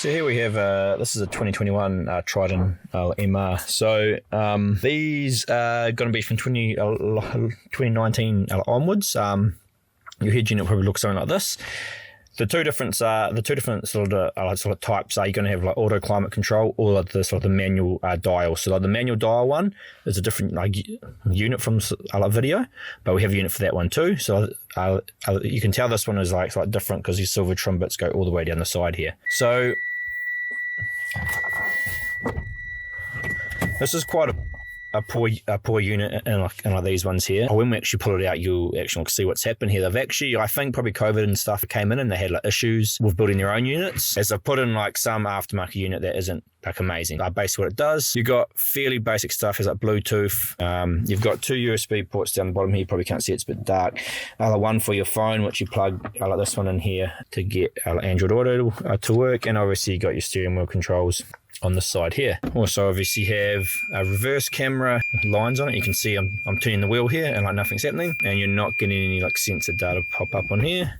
So here we have, this is a 2021 Triton MR. So these are going to be from 2019 onwards. Your head unit probably looks something like this. The two different sort of types are you're going to have like auto climate control or the sort of the manual dial. So like the manual dial one is a different unit from Vhedia, but we have a unit for that one too. So you can tell this one is like different because these silver trim bits go all the way down the side here. So this is quite a poor unit in like these ones here. When we actually pull it out, you'll actually see what's happened here. They've actually, I think probably COVID and stuff came in and they had like issues with building their own units. As they've put in like some aftermarket unit that isn't like amazing. Basically what it does, you've got fairly basic stuff. It's like Bluetooth. You've got two USB ports down the bottom here. You probably can't see it, it's a bit dark. One for your phone, which you plug like this one in here to get Android Auto to work. And obviously you got your steering wheel controls on this side here. Also obviously have a reverse camera lines on it. You can see I'm turning the wheel here and like nothing's happening, and you're not getting any like sensor data pop up on here.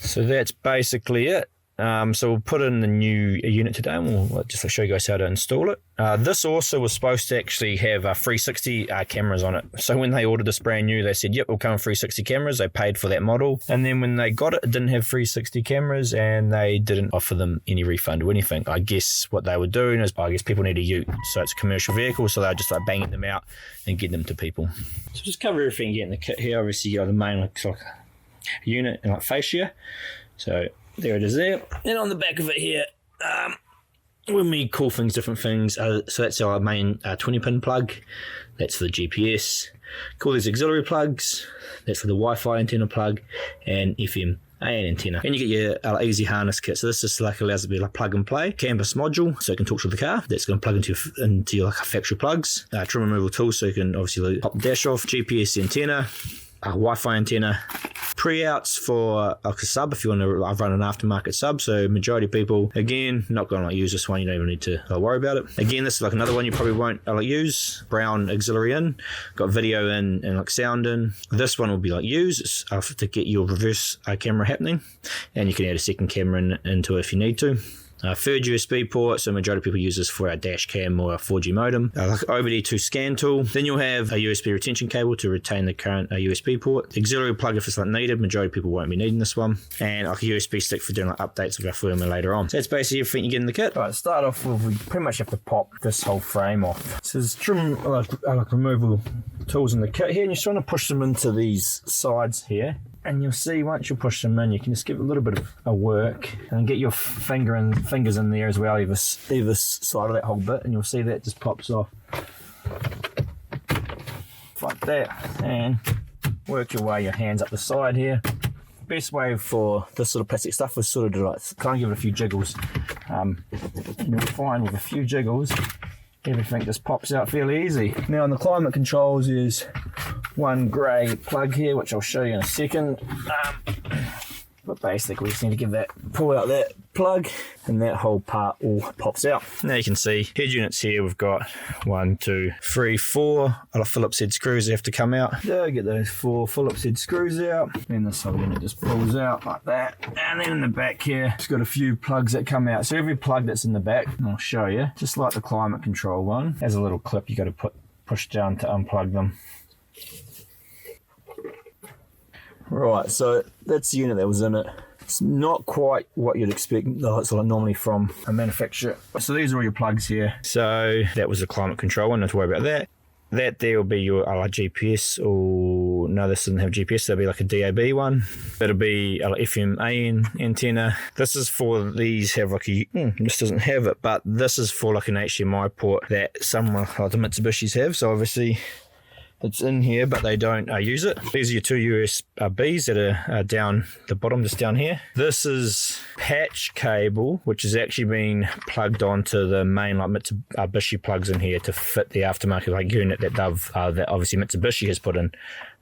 So that's basically it. So we'll put in the new unit today and we'll just show you guys how to install it. This also was supposed to actually have 360 cameras on it. So when they ordered this brand new, they said, yep, we'll come with 360 cameras. They paid for that model. And then when they got it, it didn't have 360 cameras and they didn't offer them any refund or anything. I guess what they were doing is, I guess people need a ute. So it's a commercial vehicle. So they're just like banging them out and getting them to people. So just cover everything you get in the kit here. Obviously you got the main like unit and like Facia. So there it is there. And on the back of it here, when we call things different things, so that's our main 20-pin plug. That's for the GPS. Call these auxiliary plugs. That's for the Wi-Fi antenna plug and FM antenna. And you get your easy harness kit. So this just like allows it to be like plug and play. Canvas module, so it can talk to the car. That's going to plug into your like factory plugs. Trim removal tool, so you can obviously pop the dash off. GPS antenna. Wi-Fi antenna, pre-outs for like a sub if you want to run an aftermarket sub. So majority of people, again, not going to use this one. You don't even need to worry about it. Again, this is like another one you probably won't use. Brown auxiliary in, got video in and like sound in. This one will be like used to get your reverse camera happening, and you can add a second camera into it if you need to. Third USB port, so majority of people use this for our dash cam or our 4G modem. Like OBD2 scan tool. Then you'll have a USB retention cable to retain the current USB port. Auxiliary plug if it's not needed. Majority of people won't be needing this one. And like a USB stick for doing like updates of our firmware later on. So that's basically everything you get in the kit. Alright, start off with, we pretty much have to pop this whole frame off. So there's trim like removal tools in the kit here, and you're just trying to push them into these sides here. And you'll see once you push them in, you can just give it a little bit of a work and get your fingers in there as well, either side of that whole bit, and you'll see that just pops off like that. And work your way, your hands up the side here. Best way for this sort of plastic stuff is sort of to like kind of give it a few jiggles. You'll find with a few jiggles, everything just pops out fairly easy. Now on the climate controls is one grey plug here, which I'll show you in a second. But basically we just need to pull out that plug, and that whole part all pops out. Now you can see head units here, we've got 1, 2, 3, 4 Phillips head screws that have to come out. So get those 4 Phillips head screws out, and this whole unit just pulls out like that. And then in the back here, it's got a few plugs that come out. So every plug that's in the back, I'll show you, just like the climate control one, has a little clip you got to push down to unplug them. Right, so that's the unit that was in it. It's not quite what you'd expect normally from a manufacturer. So these are all your plugs here. So that was the climate control one, not to worry about that. That there will be your GPS, or no, this doesn't have GPS, that'll be like a DAB one. That'll be a FM AM antenna. This is for these have like a, this doesn't have it, but this is for like an HDMI port that some like the Mitsubishis have. So obviously it's in here, but they don't use it. These are your 2 USBs that are down the bottom, just down here. This is patch cable, which is actually being plugged onto the main like Mitsubishi plugs in here to fit the aftermarket like unit that that obviously Mitsubishi has put in.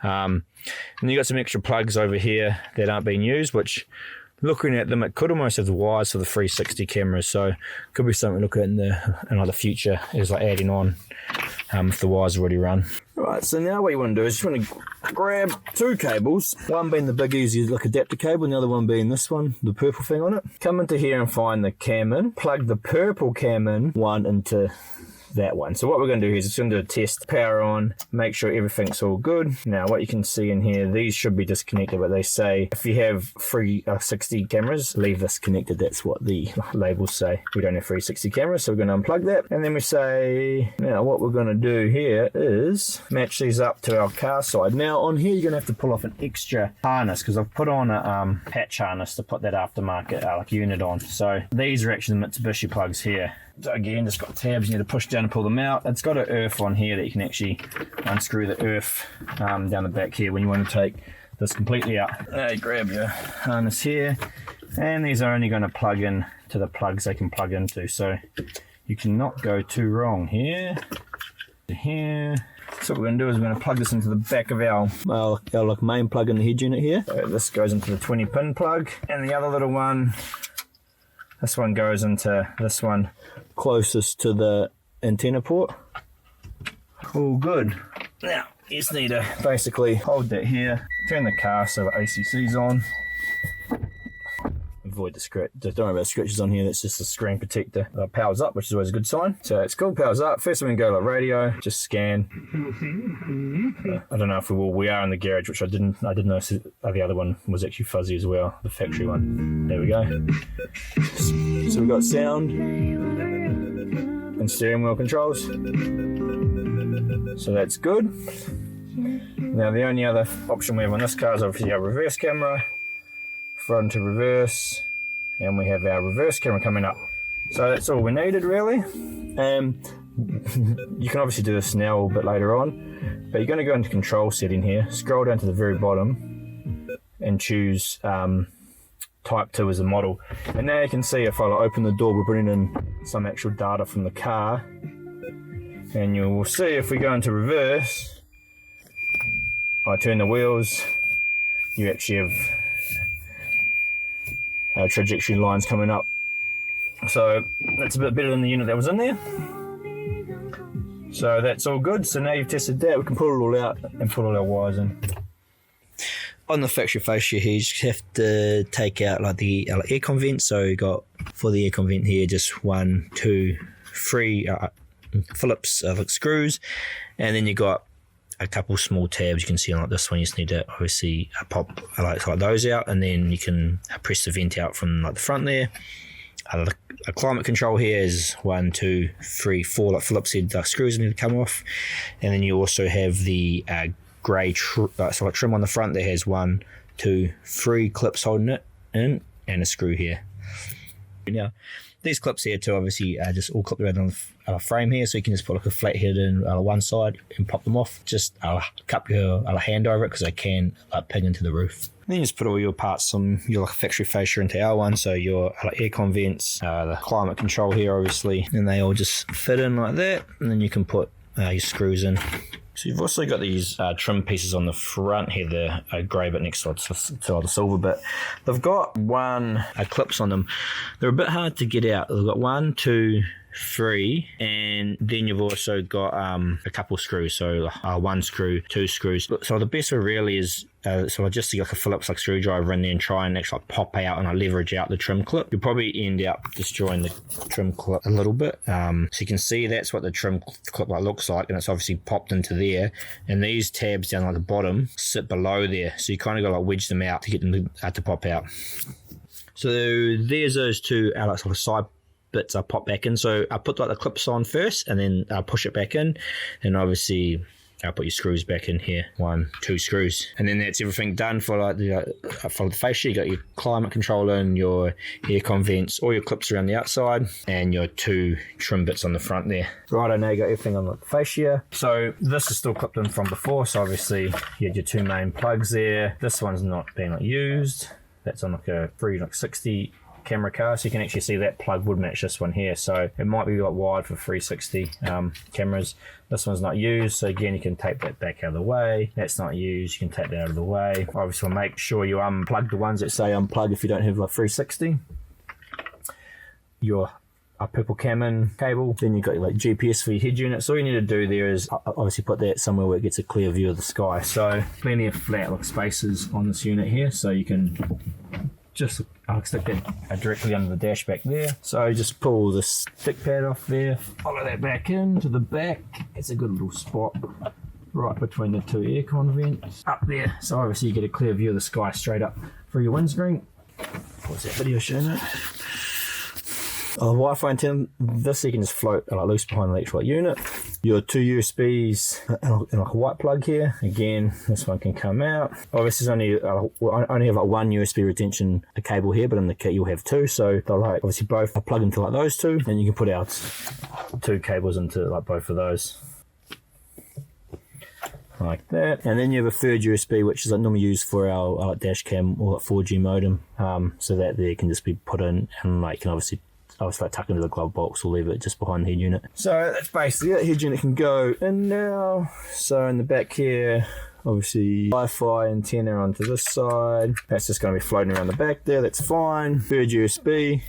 And you got some extra plugs over here that aren't being used, which looking at them, it could almost have the wires for the 360 cameras, so could be something to look at in the future, is like adding on if the wires already run. Right, so now what you want to do is just want to grab two cables, one being the big easy look adapter cable, and the other one being this one, the purple thing on it. Come into here and find the cam in, plug the purple cam in one into that one. So what we're going to do is just going to do a test, power on, make sure everything's all good. Now what you can see in here, these should be disconnected, but they say if you have 360 cameras, leave this connected. That's what the labels say. We don't have 360 cameras, so we're going to unplug that. And then we say, now what we're going to do here is match these up to our car side. Now on here, you're going to have to pull off an extra harness, because I've put on a patch harness to put that aftermarket like unit on. So these are actually the Mitsubishi plugs here. So again, it's got tabs, you need to push down and pull them out. It's got an earth on here that you can actually unscrew the earth down the back here when you want to take this completely out. Now you grab your harness here, and these are only going to plug in to the plugs they can plug into, so you cannot go too wrong here to here. So what we're going to do is we're going to plug this into the back of our main plug in the head unit here. So this goes into the 20 pin plug, and the other little one, this one goes into this one closest to the antenna port. All good. Now, you just need to basically hold that here, turn the car so the ACC's on. Avoid the scratch, don't worry about the scratches on here, that's just the screen protector. Powers up, which is always a good sign. So it's cool, powers up. First we can go to radio, just scan. I don't know if we are in the garage, which I didn't notice the other one was actually fuzzy as well, the factory one. There we go. So we've got sound and steering wheel controls. So that's good. Now the only other option we have on this car is obviously our reverse camera. Front to reverse, and we have our reverse camera coming up. So that's all we needed really. You can obviously do this now or a bit later on, but you're going to go into control setting here, scroll down to the very bottom and choose type 2 as a model. And now you can see if I open the door, we're bringing in some actual data from the car, and you will see if we go into reverse, I turn the wheels, you actually have trajectory lines coming up. So that's a bit better than the unit that was in there. So that's all good. So now you've tested that, we can pull it all out and put all our wires in. On the factory fascia here, you just have to take out like the aircon vent. So you got for the aircon vent here, just 1, 2, 3 Phillips like screws, and then you got a couple small tabs you can see on like this one. You just need to obviously pop like those out, and then you can press the vent out from like the front there. A climate control here is 1, 2, 3, 4 like Phillips head screws need to come off, and then you also have the grey trim on the front that has 1, 2, 3 clips holding it in, and a screw here. Now these clips here too obviously just all clipped around on the frame here, so you can just put like a flat head in one side and pop them off. Just cup your hand over it because they can ping into the roof. And then you just put all your parts from your factory fascia into our one, so your aircon vents, the climate control here obviously, and they all just fit in like that, and then you can put your screws in. So you've also got these trim pieces on the front here, the grey bit next to the silver bit. They've got clips on them. They're a bit hard to get out. They've got 1, 2, 3, and then you've also got a couple screws, so 1 screw, 2 screws. So the best way really is so I just see like a Phillips screwdriver in there and try and actually pop out and leverage out the trim clip. You'll probably end up destroying the trim clip a little bit. So you can see that's what the trim clip looks like, and it's obviously popped into there. And these tabs down the bottom sit below there, so you kind of got to wedge them out to get them to pop out. So there's those two side bits I pop back in. So I put the clips on first, and then I push it back in, and obviously I'll put your screws back in here, 1, 2 screws, and then that's everything done for the fascia. You got your climate controller and your aircon vents, all your clips around the outside, and your 2 trim bits on the front there. Right, I now you got everything on the fascia. So this is still clipped in from before, so obviously you had your 2 main plugs there. This one's not being used. That's on like a 360 camera car, so you can actually see that plug would match this one here. So it might be like wired for 360 cameras. This one's not used, so again you can take that back out of the way. That's not used, you can take that out of the way. Obviously make sure you unplug the ones that say unplug if you don't have like 360. Your purple cam cable, then you've got your like GPS for your head unit. So all you need to do there is obviously put that somewhere where it gets a clear view of the sky. So plenty of flat look spaces on this unit here, so you can just stick that directly under the dash back there. So just pull the stick pad off there, follow that back in to the back. It's a good little spot right between the two aircon vents up there. So obviously you get a clear view of the sky straight up through your windscreen. What's that video showing it? Oh, the Wi-Fi antenna, this you can just float loose behind the electrolyte unit. Your two USBs and like a white plug here. Again, this one can come out. Obviously, only have like one USB retention cable here, but in the kit you'll have two. So they'll like obviously both plug into like those two, and you can put out two cables into like both of those. Like that, and then you have a third USB, which is like normally used for our dash cam or like 4G modem. So that there can just be put in, and like can obviously like tuck into the glove box or leave it just behind the head unit. So that's basically it. Head unit can go in now. So in the back here, obviously Wi-Fi antenna onto this side. That's just going to be floating around the back there. That's fine. Third USB.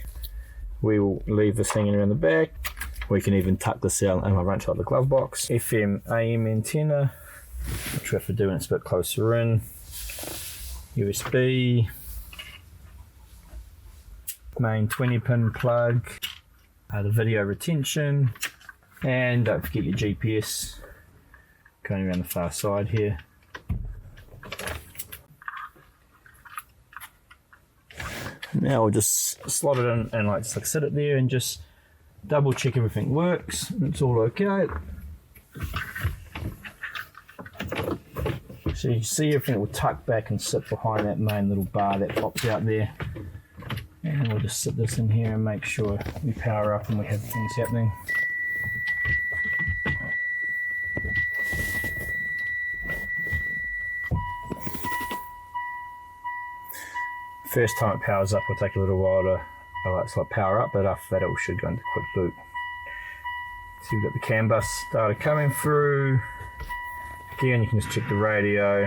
We will leave this hanging around the back. We can even tuck this out and I'll run to the glove box. FM AM antenna, which we have to do when it's a bit closer in. USB. Main 20-pin plug, the video retention, and don't forget your GPS going around the far side here. Now we'll just slot it in and like just like sit it there and just double check everything works. It's all okay. So you see everything will tuck back and sit behind that main little bar that pops out there. And we'll just sit this in here and make sure we power up and we have things happening. First time it powers up will take a little while to power up, but after that it should go into quick boot. So you've got the CAN bus data coming through. Again, you can just check the radio.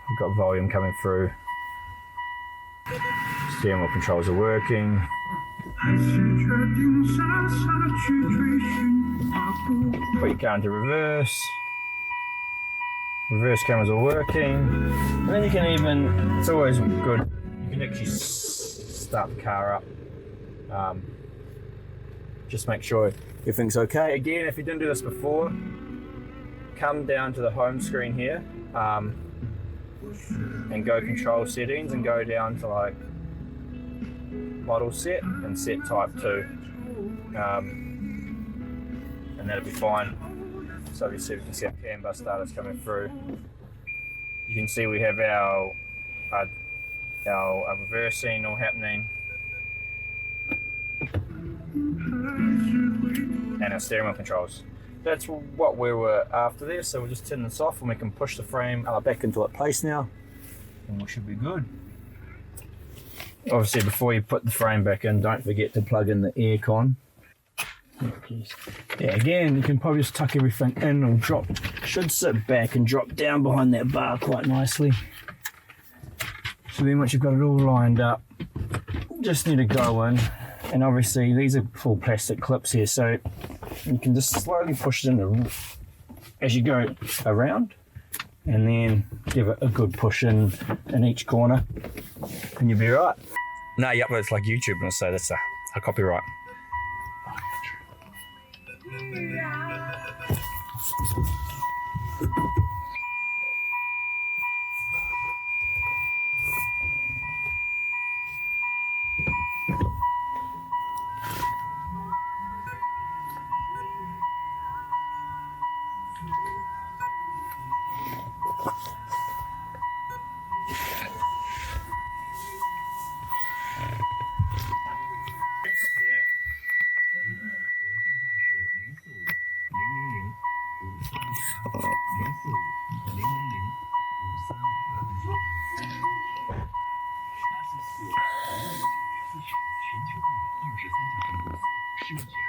We've got volume coming through. Steering wheel controls are working. Put your car into reverse. Reverse cameras are working. And then you can even, it's always good, you can actually start the car up. Just make sure everything's okay. Again, if you didn't do this before, come down to the home screen here and go control settings and go down to like model set and set type 2, and that'll be fine. So you can see our CAN bus data's coming through. You can see we have our reversing all happening, and our steering wheel controls. That's what we were after there. So we'll just turn this off and we can push the frame back into its place now, and we should be good. Obviously, before you put the frame back in, don't forget to plug in the aircon. Yeah, again, you can probably just tuck everything in and drop. Should sit back and drop down behind that bar quite nicely. So then once you've got it all lined up, just need to go in. And obviously these are full plastic clips here, so you can just slowly push it in as you go around, and then give it a good push in each corner, and you'll be right. No, yep, it's like YouTube, and so that's a copyright. 瞬间。